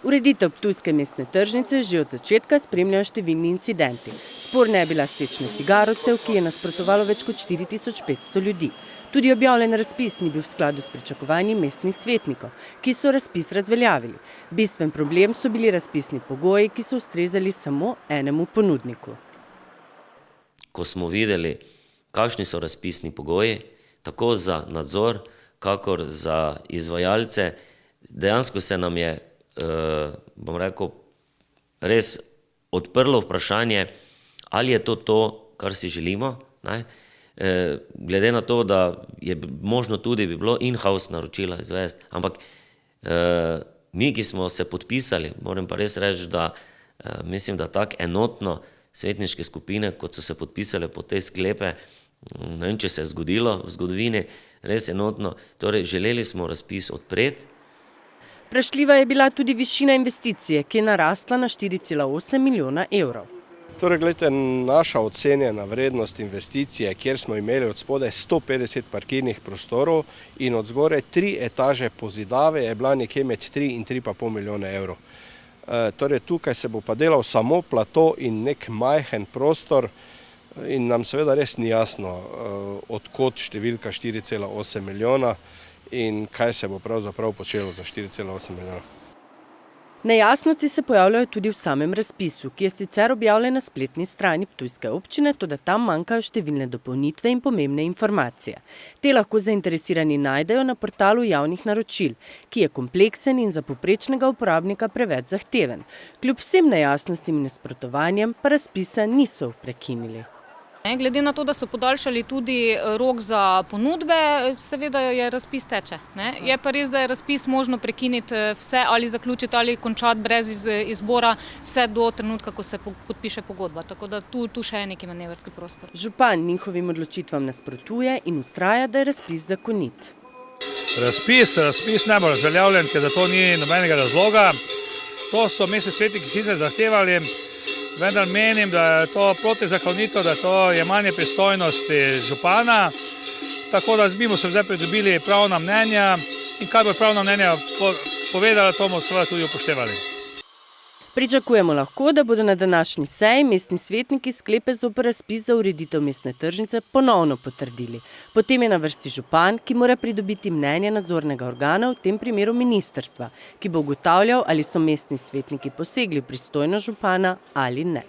Ureditev ptujske mestne tržnice že od začetka spremljajo številni incidenti. Sporna je bila sečnja cigarovcev, ki je nasprotovalo več kot 4500 ljudi. Tudi objavljen razpis ni bil v skladu s pričakovanji mestnih svetnikov, ki so razpis razveljavili. Bistven problem so bili razpisni pogoji, ki so ustrezali samo enemu ponudniku. Ko smo videli, kakšni so razpisni pogoji, tako za nadzor, kakor za izvajalce, dejansko se nam je, bom rekel, res odprlo vprašanje, ali je to, kar si želimo. Glede na to, da je možno tudi bi bilo in-house naročila izvesti, ampak mi, ki smo se podpisali, moram pa res reči, da mislim, da tako enotno svetniške skupine, kot so se podpisale po te sklepe, ne vem, če se je zgodilo v zgodovini, res enotno, torej želeli smo razpis odpreti. Vprašljiva je bila tudi višina investicije, ki je narasla na 4,8 milijona evrov. Torej, gledajte, naša ocenjena vrednost investicije, kjer smo imeli od spodaj 150 parkirnih prostorov in od zgoraj 3 etaže pozidave, je bila nekje med 3 in 3,5 milijona evrov. Torej, tukaj se bo pa delal samo plato in nek majhen prostor in nam seveda res ni jasno, odkot številka 4,8 milijona in kaj se bo pravzaprav počelo za 4,8 milijona. Nejasnosti se pojavljajo tudi v samem razpisu, ki je sicer objavljen na spletni strani ptujske občine, toda tam manjkajo številne dopolnitve in pomembne informacije. Te lahko zainteresirani najdejo na portalu javnih naročil, ki je kompleksen in za povprečnega uporabnika preveč zahteven. Kljub vsem nejasnostim in nasprotovanjem pa razpisa niso prekinili. Glede na to, da so podaljšali tudi rok za ponudbe, seveda je razpis teče. Je pa res, da je razpis možno prekiniti vse ali zaključiti ali končati brez izbora vse do trenutka, ko se podpiše pogodba. Tako da tu še je neki manevrski prostor. Župan njihovim odločitvam nasprotuje in vztraja, da je razpis zakonit. Razpis ne bo razveljavljen, ker za to ni nobenega razloga. To so mestni svetniki sicer zahtevali, vendar menim, da je to protizakonito, da to jemanje pristojnosti župana, tako da bomo se zdaj pridobili pravna mnenja in kaj bo pravna mnenja povedala, to bomo seveda tudi upoštevali. Pričakujemo lahko, da bodo na današnji seji mestni svetniki sklepe zoper razpis za ureditev mestne tržnice ponovno potrdili. Potem je na vrsti župan, ki mora pridobiti mnenje nadzornega organa, v tem primeru ministrstva, ki bo ugotavljal, ali so mestni svetniki posegli v pristojnost župana ali ne.